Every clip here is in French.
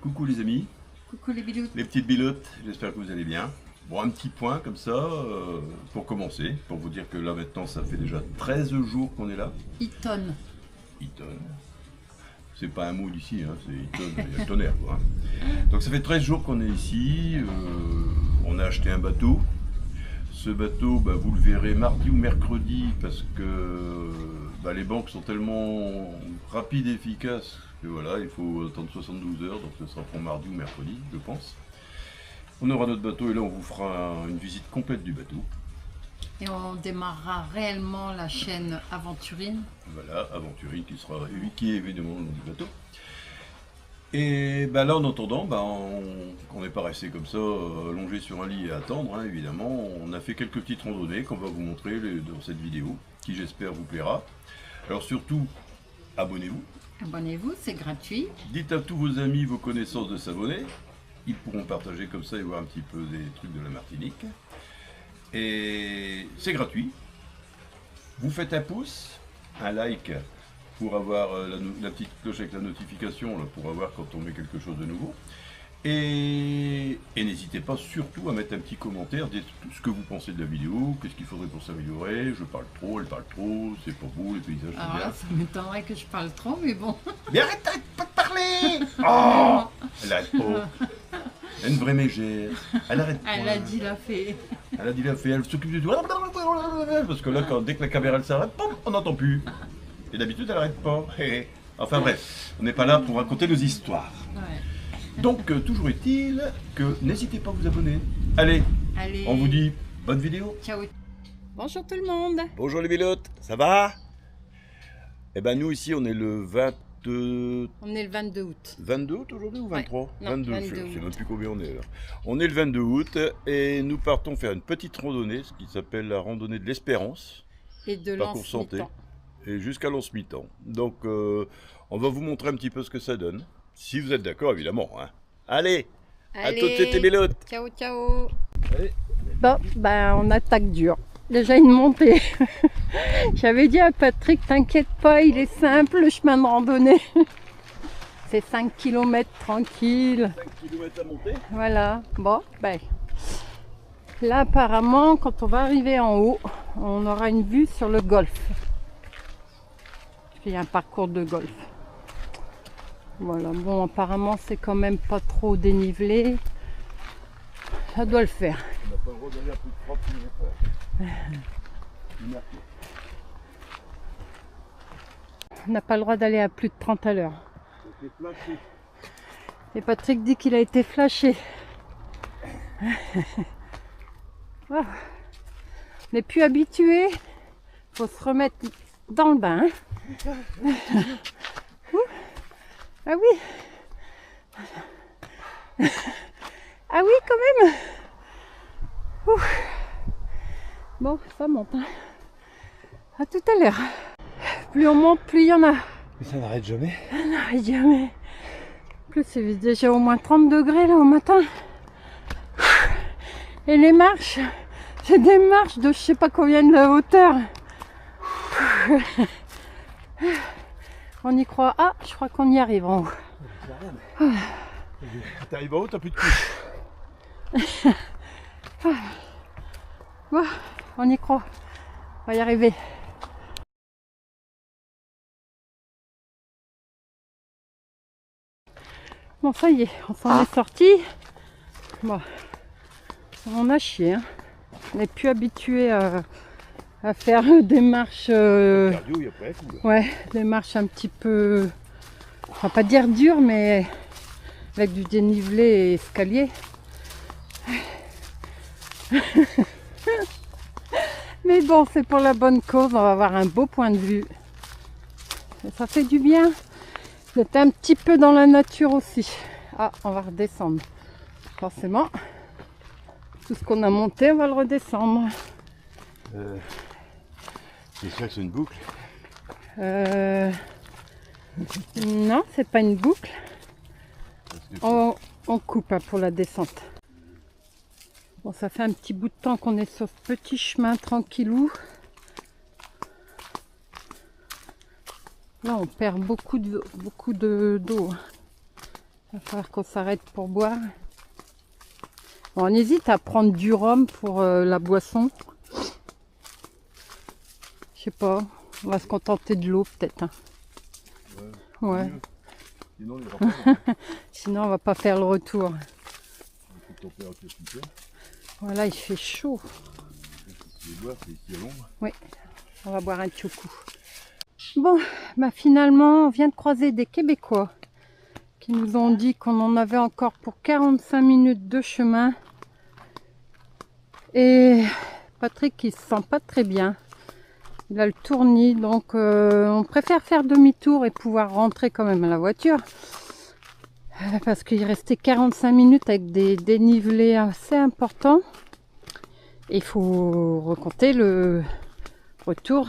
Coucou les amis, Coucou les biloutes. les petites biloutes, j'espère que vous allez bien. Bon, un petit point comme ça, pour commencer, pour vous dire que là maintenant ça fait déjà 13 jours qu'on est là. Eton. Eton. C'est pas un mot d'ici, hein, c'est Eton, il y a le tonnerre quoi. Donc ça fait 13 jours qu'on est ici, on a acheté un bateau. Ce bateau, vous le verrez mardi ou mercredi parce que les banques sont tellement rapides et efficaces que voilà, il faut attendre 72 heures, donc ce sera pour mardi ou mercredi, je pense. On aura notre bateau et là on vous fera une visite complète du bateau. Et on démarrera réellement la chaîne Aventurine. Voilà, Aventurine qui est évidemment le nom du bateau. Et là en attendant, on n'est pas resté comme ça allongé sur un lit et attendre, hein, évidemment. On a fait quelques petites randonnées qu'on va vous montrer dans cette vidéo, qui j'espère vous plaira. Alors surtout, abonnez-vous. Abonnez-vous, c'est gratuit. Dites à tous vos amis, vos connaissances de s'abonner. Ils pourront partager comme ça et voir un petit peu des trucs de la Martinique. Et c'est gratuit. Vous faites un pouce, un like pour avoir la petite cloche avec la notification là, pour avoir quand on met quelque chose de nouveau. Et n'hésitez pas surtout à mettre un petit commentaire, dites ce que vous pensez de la vidéo, qu'est-ce qu'il faudrait pour s'améliorer, je parle trop, elle parle trop, c'est pas beau, les paysages sont Alors bien. là, ça m'étonnerait que je parle trop, mais bon. Mais arrête pas de parler. Oh, elle arrête pas. Elle a une vraie mégère. Elle arrête pas. Elle a dit la fée. Elle a dit la fée, elle s'occupe de tout. Parce que là, dès que la caméra elle s'arrête, on n'entend plus. Et d'habitude, elle n'arrête pas. Enfin bref, on n'est pas là pour raconter nos histoires. Ouais. Donc, toujours est-il que n'hésitez pas à vous abonner. Allez, Allez. on vous dit bonne vidéo. Ciao. Bonjour tout le monde. Bonjour les pilotes, ça va? Eh ben nous ici, on est le 22 On est le 22 août. 22 août aujourd'hui ou 23? Ouais. Non, 22, 22 je sais août. même plus combien on est là. On est le 22 août et nous partons faire une petite randonnée, ce qui s'appelle la randonnée de l'Espérance, Et de parcours santé, Lens-Mitan. et jusqu'à Lens-Mitan. Donc on va vous montrer un petit peu ce que ça donne, si vous êtes d'accord évidemment. Hein. Allez, à toutes les pilotes. Ciao, ciao. Allez. Bon, on attaque dur. Déjà une montée. J'avais dit à Patrick, t'inquiète pas, il est simple le chemin de randonnée. C'est 5 km tranquille. 5 km à monter. Voilà. Bon, là apparemment, quand on va arriver en haut, on aura une vue sur le golfe. Il y a un parcours de golf. Voilà, bon, apparemment c'est quand même pas trop dénivelé. Ça doit le faire. On n'a pas le droit d'aller à plus de 30 km/h. On n'a pas le droit d'aller à plus de 30 à l'heure. C'est flashé. Et Patrick dit qu'il a été flashé. Oh. On n'est plus habitué. Faut se remettre dans le bain. Ah oui. Ah oui, quand même. Ouf. Bon, ça monte. Hein. À tout à l'heure. Plus on monte, plus il y en a. Mais ça n'arrête jamais. Ça n'arrête jamais. En plus, c'est déjà au moins 30 degrés là au matin. Et les marches, c'est des marches de je sais pas combien de hauteur. On y croit. Ah, je crois qu'on y arrive en haut. T'arrives en haut, t'as plus de couche. Bon, on y croit. On va y arriver. Bon, ça y est, on s'en est sorti. Bon, on a chié. Hein. On n'est plus habitué à faire des marches. Cardio, il y a pas tout, là. Ouais, des marches un petit peu. On va pas dire dures, mais avec du dénivelé et escalier. Mais bon, c'est pour la bonne cause, on va avoir un beau point de vue. Et ça fait du bien d'être un petit peu dans la nature aussi. Ah, on va redescendre. Forcément, tout ce qu'on a monté, on va le redescendre. J'espère que c'est une boucle. Non, c'est pas une boucle. Parce que On coupe pour la descente. Bon, ça fait un petit bout de temps qu'on est sur ce petit chemin tranquillou. Là, on perd beaucoup d'eau. Il va falloir qu'on s'arrête pour boire. Bon, on hésite à prendre du rhum pour la boisson. Je sais pas, on va se contenter de l'eau peut-être. Hein. Ouais. Mieux. Sinon, il y aura pas. Sinon, on va pas faire le retour. Température super. Voilà, il fait chaud. Les boire, c'est ici à l'ombre. Oui, on va boire un tchoukou. Bon, bah finalement, on vient de croiser des Québécois qui nous ont dit qu'on en avait encore pour 45 minutes de chemin. Et Patrick, il se sent pas très bien. Il a le tournis, donc on préfère faire demi-tour et pouvoir rentrer quand même à la voiture. Parce qu'il restait 45 minutes avec des dénivelés assez importants. Et il faut recompter le retour.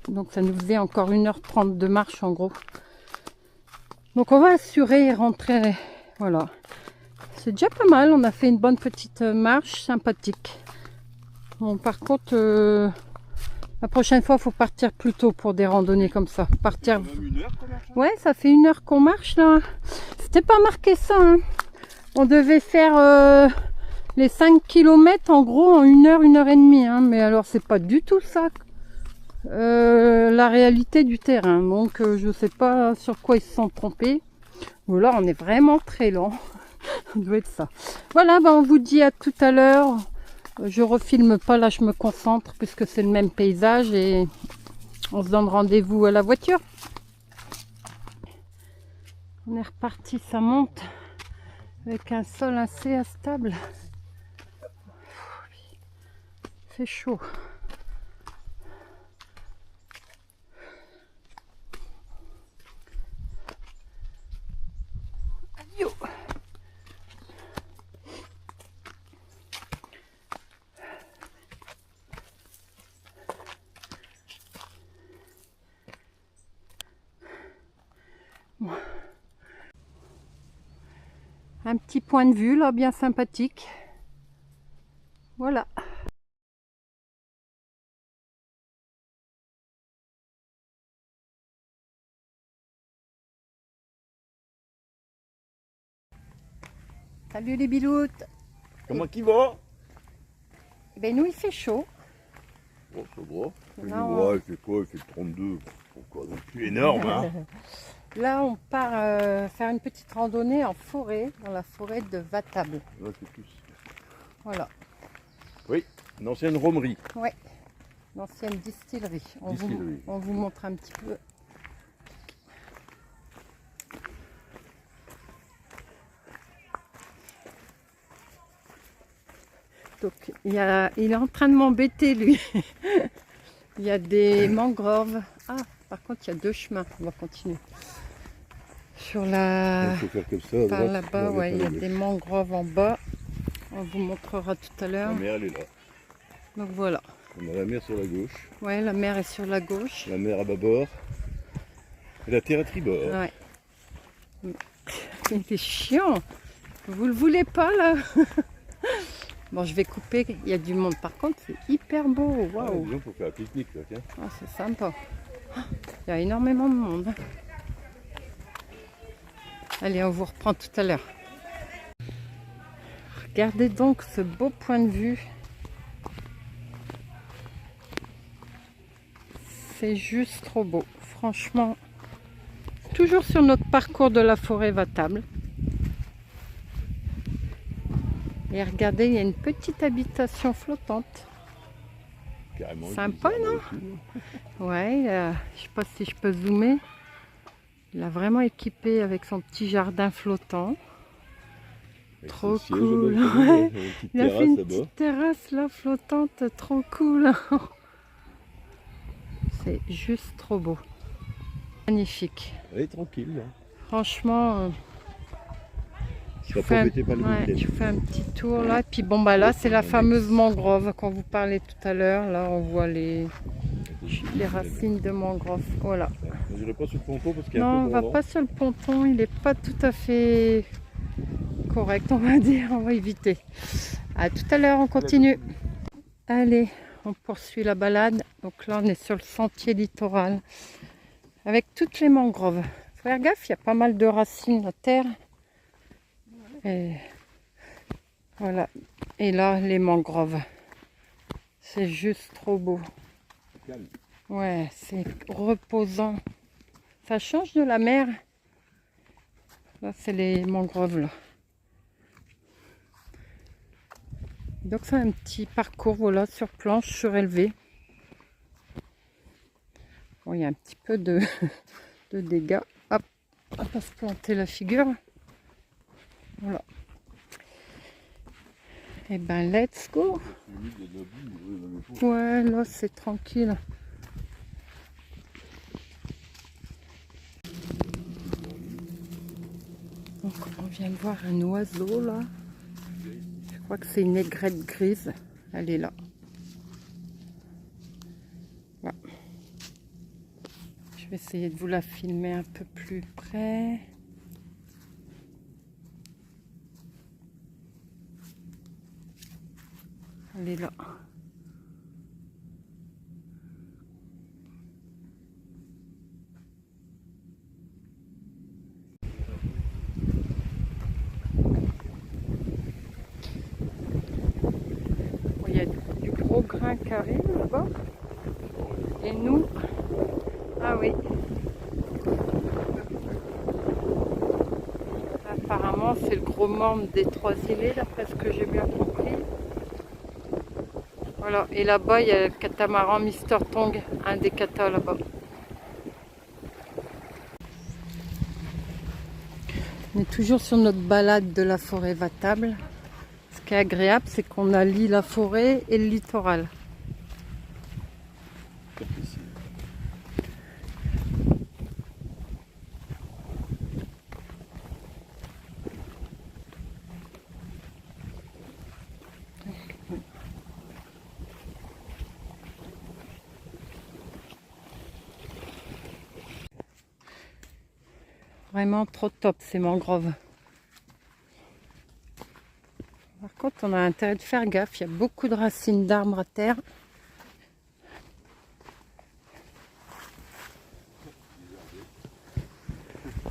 Donc ça nous faisait encore 1h30 de marche en gros. Donc on va assurer et rentrer. Voilà. C'est déjà pas mal. On a fait une bonne petite marche sympathique. Bon, par contre, la prochaine fois, il faut partir plus tôt pour des randonnées comme ça. Partir. Même 1 heure qu'on marche. Ouais, ça fait 1 heure qu'on marche là. C'était pas marqué ça. Hein. On devait faire les 5 km en gros en 1 heure, 1 heure et demie. Hein. Mais alors, c'est pas du tout ça. La réalité du terrain. Donc, je sais pas sur quoi ils se sont trompés. Ou là, on est vraiment très lent. Ça doit être ça. Voilà, ben, on vous dit à tout à l'heure. Je refilme pas, là je me concentre puisque c'est le même paysage et on se donne rendez-vous à la voiture. On est reparti, ça monte avec un sol assez instable. Il fait chaud. Yo. Un petit point de vue là, bien sympathique. Voilà. Salut les biloutes. Comment qu'il va? Ben nous il fait chaud. Oh, ça va. Non. Il fait quoi? Il fait 32. Pourquoi non plus énorme, hein? Là on part faire une petite randonnée en forêt, dans la forêt de Vatable. Là, c'est plus. Voilà. Oui, une ancienne romerie. Ouais. L'ancienne distillerie. Distillerie. On vous montre un petit peu. Donc, il est en train de m'embêter, lui. Il y a des mangroves. Ah, par contre, il y a 2 chemins. On va continuer. Sur la... Il faut faire comme ça. Par là-bas, ouais, il y a des mangroves en bas. On vous montrera tout à l'heure. La mer, elle est là. Donc voilà. On a la mer sur la gauche, Ouais, la mer est sur la gauche. la mer à bâbord et la terre à tribord. Ouais. Il est chiant. Vous le voulez pas, là? Bon, je vais couper. Il y a du monde. Par contre, c'est hyper beau. Ah, Waouh. disons, faut faire un pique-nique, là, tiens. Ah, c'est sympa. Il y a énormément de monde. Allez, on vous reprend tout à l'heure. Regardez donc ce beau point de vue. C'est juste trop beau. Franchement, toujours sur notre parcours de la forêt Vatable. Et regardez, il y a une petite habitation flottante. Carrément. Sympa, non? Ouais, je sais pas si je peux zoomer. Il a vraiment équipé avec son petit jardin flottant. Trop cool. Ouais. Il a fait une petite terrasse là flottante, trop cool. C'est juste trop beau. Magnifique. Elle est tranquille, là. Franchement, Je pas embêté par le week-end. je fais un petit tour là. Et puis bon bah là c'est la fameuse mangrove qu'on vous parlait tout à l'heure. Là on voit les racines de mangrove. Voilà. Je n'irai pas sur le ponton parce qu'il y a Non, un on peu va de vent. pas sur le ponton. Il n'est pas tout à fait correct, on va dire. On va éviter. À tout à l'heure, on continue. Allez, on poursuit la balade. Donc là on est sur le sentier littoral avec toutes les mangroves. Faut faire gaffe, il y a pas mal de racines à terre. Et voilà. Et là, les mangroves. C'est juste trop beau. Calme. Ouais, c'est reposant. Ça change de la mer. Là, c'est les mangroves, là. Donc, c'est un petit parcours, voilà, sur planche surélevée. Bon, il y a un petit peu de, de dégâts. Hop, on va se planter la figure. Voilà. Et ben, let's go. Ouais, là, c'est tranquille. Donc, on vient de voir un oiseau, là. Je crois que c'est une aigrette grise. Elle est là. Voilà. Je vais essayer de vous la filmer un peu plus près. Elle est là. Il y a du gros grain qui arrive là-bas. Et nous, ah oui. Apparemment, c'est le gros membre des 3 îlets, d'après ce que j'ai bien compris. Voilà, et là-bas, il y a le catamaran Mister Tong, un des katas là-bas. On est toujours sur notre balade de la forêt Vatable. Ce qui est agréable, c'est qu'on allie la forêt et le littoral. Vraiment trop top ces mangroves. Par contre, on a intérêt de faire gaffe. Il y a beaucoup de racines d'arbres à terre.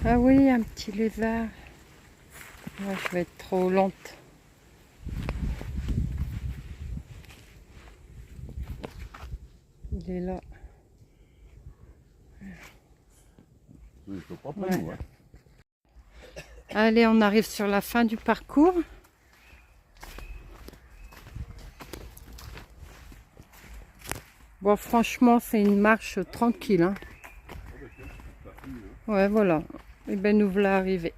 Ah oui, un petit lézard. Ouais, je vais être trop lente. Il est là. Oui, je comprends pas, Ouais. nous, hein. Allez, on arrive sur la fin du parcours. Bon, franchement, c'est une marche tranquille, hein. Ouais, voilà. Et ben, nous voilà arrivés.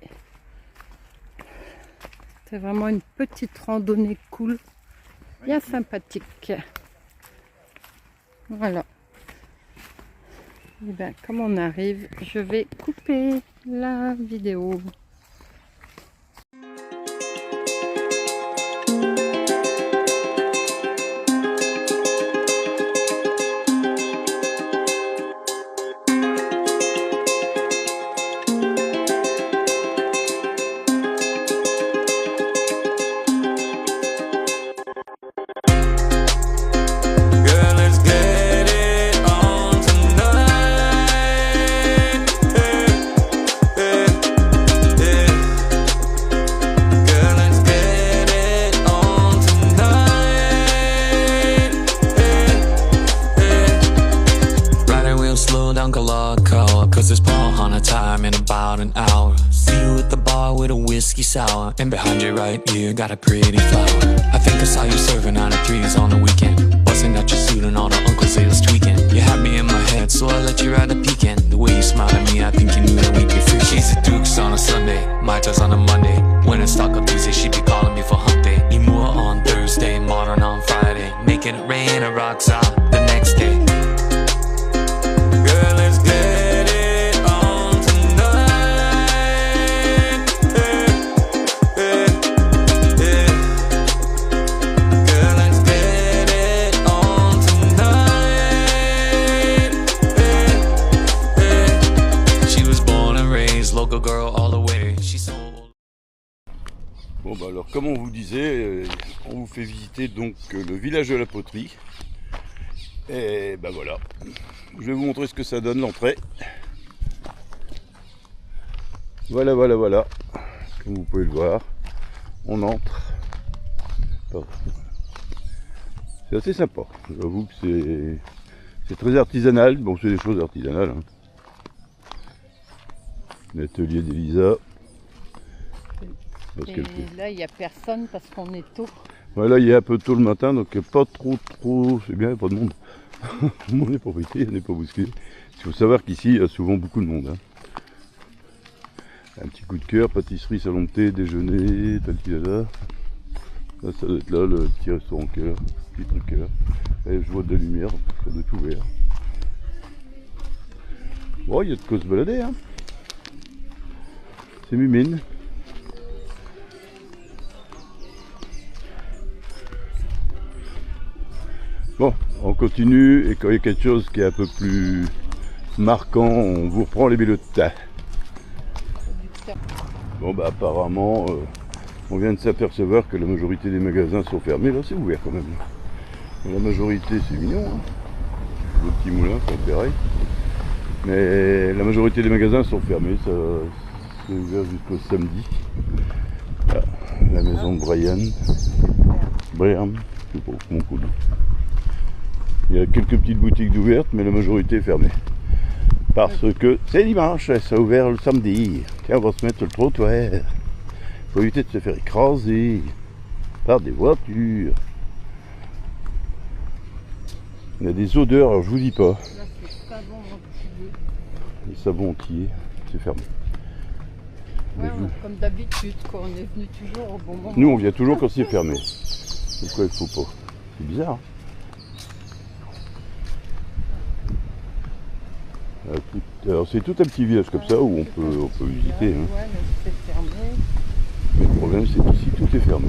C'est vraiment une petite randonnée cool, bien sympathique. Voilà. Et ben, comme on arrive, je vais couper la vidéo. Sour, and behind you right here got a pretty flower. I think I saw you serving out of 3s on the weekend. Busting out your suit and all the uncles they was tweaking. You had me in my head, so I let you ride a peeking. The way you smiled at me, I think you knew that we'd be free. She's at Duke's on a Sunday, my toes on a Monday. When it's stock up Tuesday, she'd be calling me for hump day. Imoa on Thursday, modern on Friday. Making it rain or rocks out the next day. Girl, let's get it on tonight. Bon bah alors comme on vous disait, on vous fait visiter donc le village de la poterie. Et bah voilà, je vais vous montrer ce que ça donne l'entrée. Voilà, comme vous pouvez le voir. on entre. C'est assez sympa. J'avoue que c'est très artisanal. Bon, c'est des choses artisanales. Hein. L'atelier d'Elisa. Et là, il n'y a personne parce qu'on est tôt. Voilà, il est un peu tôt le matin, donc pas trop. C'est bien, il n'y a pas de monde. Tout le monde est profité, il n'est pas bousculé. Il faut savoir qu'ici, il y a souvent beaucoup de monde. Hein. Un petit coup de cœur, pâtisserie, salon de thé, déjeuner, taltilala. Là, ça doit être là, le petit restaurant qui est là, le petit truc qui est là. Et je vois de la lumière, ça doit être ouvert. Bon, il y a de quoi se balader, hein. C'est Mumine. Bon, on continue et quand il y a quelque chose qui est un peu plus marquant, on vous reprend les vélos de tas. Bon bah apparemment, on vient de s'apercevoir que la majorité des magasins sont fermés. Là c'est ouvert quand même. La majorité c'est mignon, hein. Le petit moulin, c'est pareil. Mais la majorité des magasins sont fermés, ça c'est ouvert jusqu'au samedi. Là, la maison de Brian. Je sais pas comment on dit. Il y a quelques petites boutiques d'ouvertes, mais la majorité est fermée. Parce que c'est dimanche, ça a ouvert le samedi. Tiens, on va se mettre sur le trottoir. Faut éviter de se faire écraser par des voitures. Il y a des odeurs, alors je vous dis pas. Là, c'est savon entier. Les savons entiers, c'est fermé. Ouais, comme d'habitude, quoi. On est venu toujours au bon moment. Nous, on vient toujours quand c'est fermé. Pourquoi il faut pas? C'est bizarre. Hein. Alors c'est tout un petit village comme ça où on peut visiter. Hein. Ouais, mais c'est fermé. Mais le problème c'est qu'ici tout est fermé.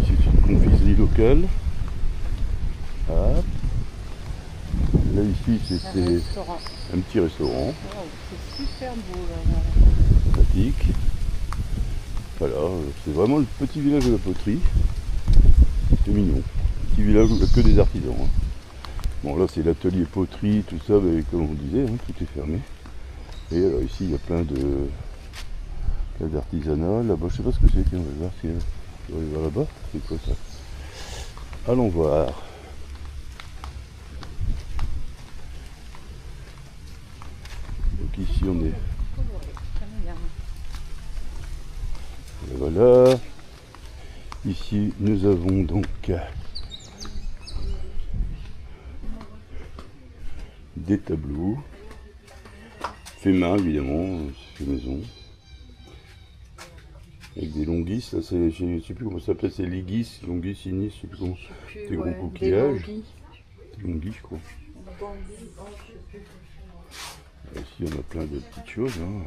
Ici c'est une confiserie locale. Hop. Là ici c'est un petit restaurant. Wow, c'est super beau là. Pratique. Voilà, c'est vraiment le petit village de la poterie. C'est mignon. Petit village où il n'y a que des artisans. Hein. Bon là c'est l'atelier poterie, tout ça, mais comme on disait, hein, tout est fermé. Et alors ici il y a plein d'artisanat. Là-bas, je sais pas ce que c'est, on va voir si on va aller voir là-bas. C'est quoi ça? Allons voir. Donc ici on est. Et voilà. Ici nous avons donc des tableaux, fait main évidemment, fait maison, avec des longuisses, là c'est, je sais plus comment ça s'appelle, c'est liguis, longuis, sinis, je sais plus comment, des gros coquillages, des longuis je crois. Ici on a plein de petites choses, hein.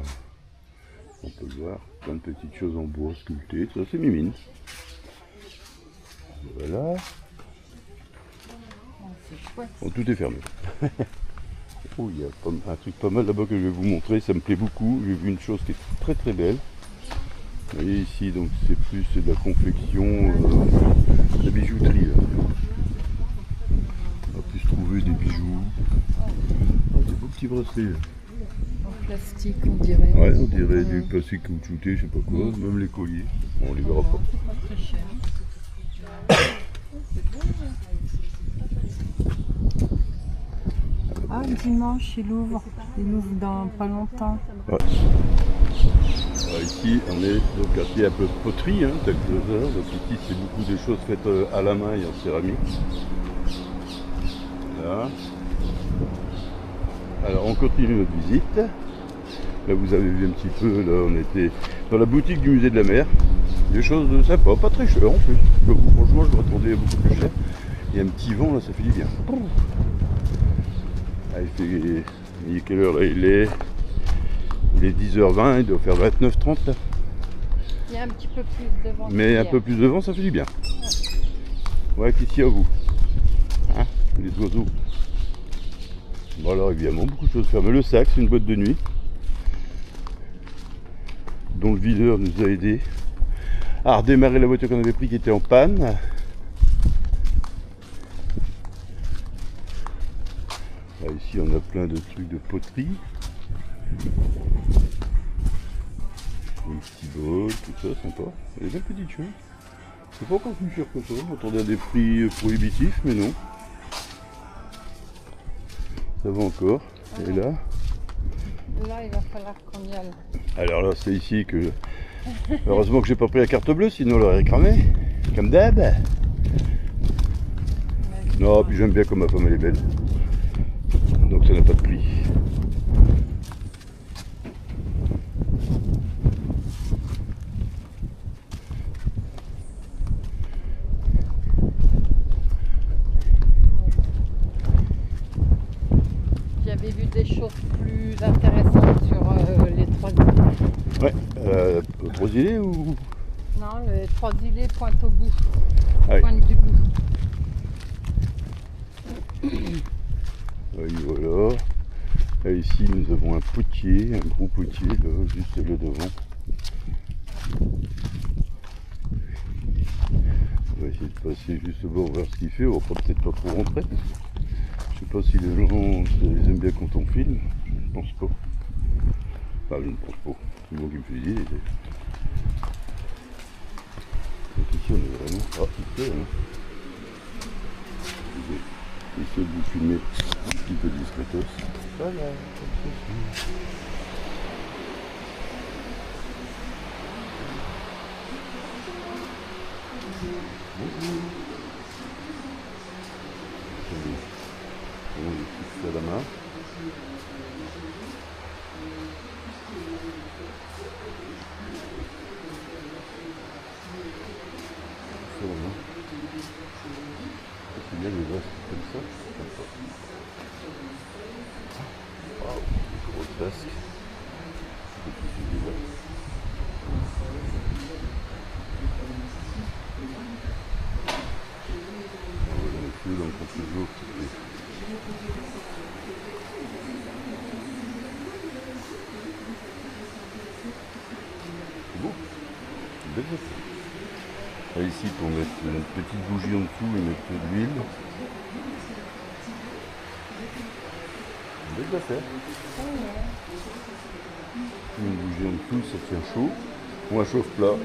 On peut le voir, plein de petites choses en bois sculptées, ça c'est Mimine. Voilà. Bon, tout est fermé. Oh, il y a un truc pas mal là-bas que je vais vous montrer, ça me plaît beaucoup. J'ai vu une chose qui est très très belle. Vous voyez ici, donc c'est de la confection, de la bijouterie. Là. On va plus trouver des bijoux. Oh, des beaux petits bracelets. Là. En plastique, on dirait. Ouais, on dirait du plastique caoutchouté, je sais pas quoi, même les colliers. Bon, on les verra pas. C'est pas très cher. Ah, dimanche, il ouvre dans pas longtemps. Ouais. Alors ici, on est dans le quartier un peu poterie, hein, tel que ça. Donc ici, c'est beaucoup de choses faites à la main et en céramique. Voilà. Alors, on continue notre visite. Là, vous avez vu un petit peu, là, on était dans la boutique du musée de la mer. Des choses sympas, pas très chères en plus. Franchement, je m'attendais à beaucoup plus cher. Il y a un petit vent, là, ça fait du bien. Ah, il est quelle heure là? Il est 10h20, il doit faire 29h30 là. Il y a un petit peu plus de vent. Mais un peu plus de vent, ça fait du bien. Ouais, qu'ici à vous. Hein, les oiseaux. Bon alors évidemment, beaucoup de choses fermées. Le sac, c'est une boîte de nuit. Dont le videur nous a aidé à redémarrer la voiture qu'on avait pris qui était en panne. Là, ici on a plein de trucs de poterie. Un petit bol, tout ça, sympa. Elle est bien petite chose. C'est pas encore plus cher que ça. On attendait à des prix prohibitifs, mais non. Ça va encore. Et là? Là, il va falloir qu'on y aille. Alors là, c'est ici que... Heureusement que j'ai pas pris la carte bleue, sinon on l'aurait cramé. Comme d'hab. Non, puis j'aime bien comme ma femme elle est belle. Donc ça n'a pas de prix. J'avais vu des choses plus intéressantes sur les 3 îlets. Ouais, 3 îlets ou... Non, les 3 îlets pointent au bout. Ah oui. Pointe du bout. Oui, voilà. Et ici, nous avons un potier, un gros potier, là, juste là devant. On va essayer de passer juste voir ce qu'il fait. On va peut-être pas trop rentrer. Je sais pas si les gens ils aiment bien quand on filme. Je ne pense pas. Enfin, je ne pense pas. C'est moi qui me fais l'idée. Donc ici, on est vraiment... Ah, c'est ça, hein. Ici, de vous filmer un petit peu discretos. Voilà, comme ceci. Bonjour. On va fixer à la main. C'est bon, hein. C'est bien les vasques comme ça. Waouh, grosse vasque. Et puis c'est des vasques. On est plus dans le contre-jour. C'est beau. Belle vasque. Là, ici, pour mettre une petite bougie en dessous et mettre de l'huile. Belle affaire. Une bougie en dessous, ça tient chaud. Ou un chauffe-plat.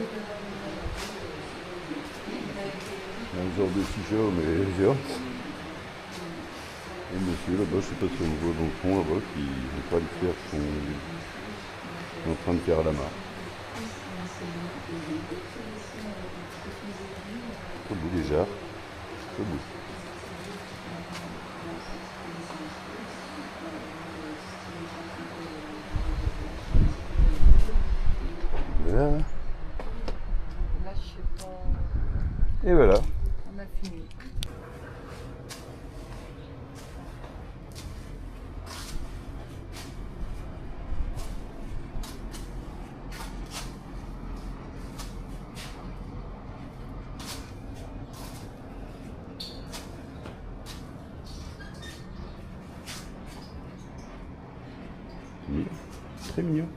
Un genre de chicha, mais légère. Et monsieur là-bas, je sais pas si on le voit dans le fond là-bas, qui est en train de faire son... Il est en train de faire à la main. Trop beau déjà. Trop beau. Voilà. Là, je sais pas. Et voilà. On a fini. Mignon. Très mignon.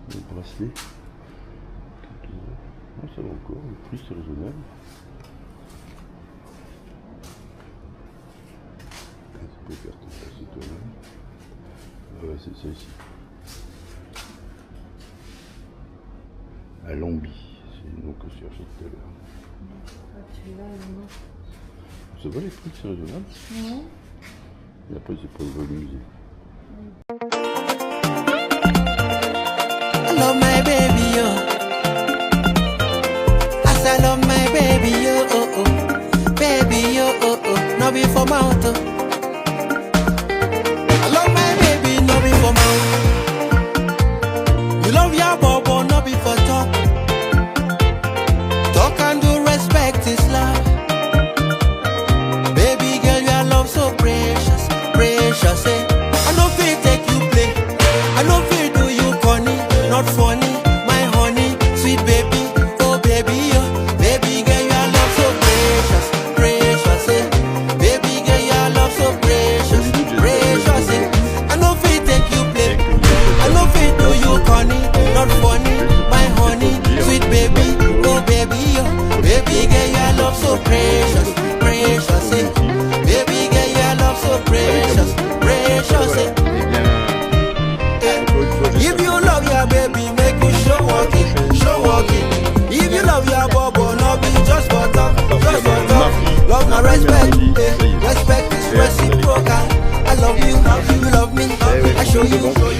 Le bracelet. Ah, ça va encore, le prix c'est raisonnable. Tu peux faire ton bracelet toi-même. Ouais, c'est ça ici. À Lambi, c'est le nom que je cherchais tout à l'heure. Ça va les prix, c'est raisonnable. Non. Et après c'est pour le musée. I love my baby, yo. As I love my baby, yo, oh, oh. Baby, yo, oh, oh. No be for mouth, oh. I love my baby, no be for mouth. You love your bobo, no be for talk. Talk and do respect is love. Baby girl, your love so precious, precious, eh. I no feel take you play. I no feel do you corny, not funny. My honey, sweet baby, oh baby, oh. Baby girl, your love so precious, precious, eh. Baby girl, your love Respect is reciprocal. I love you, you love me. I show you,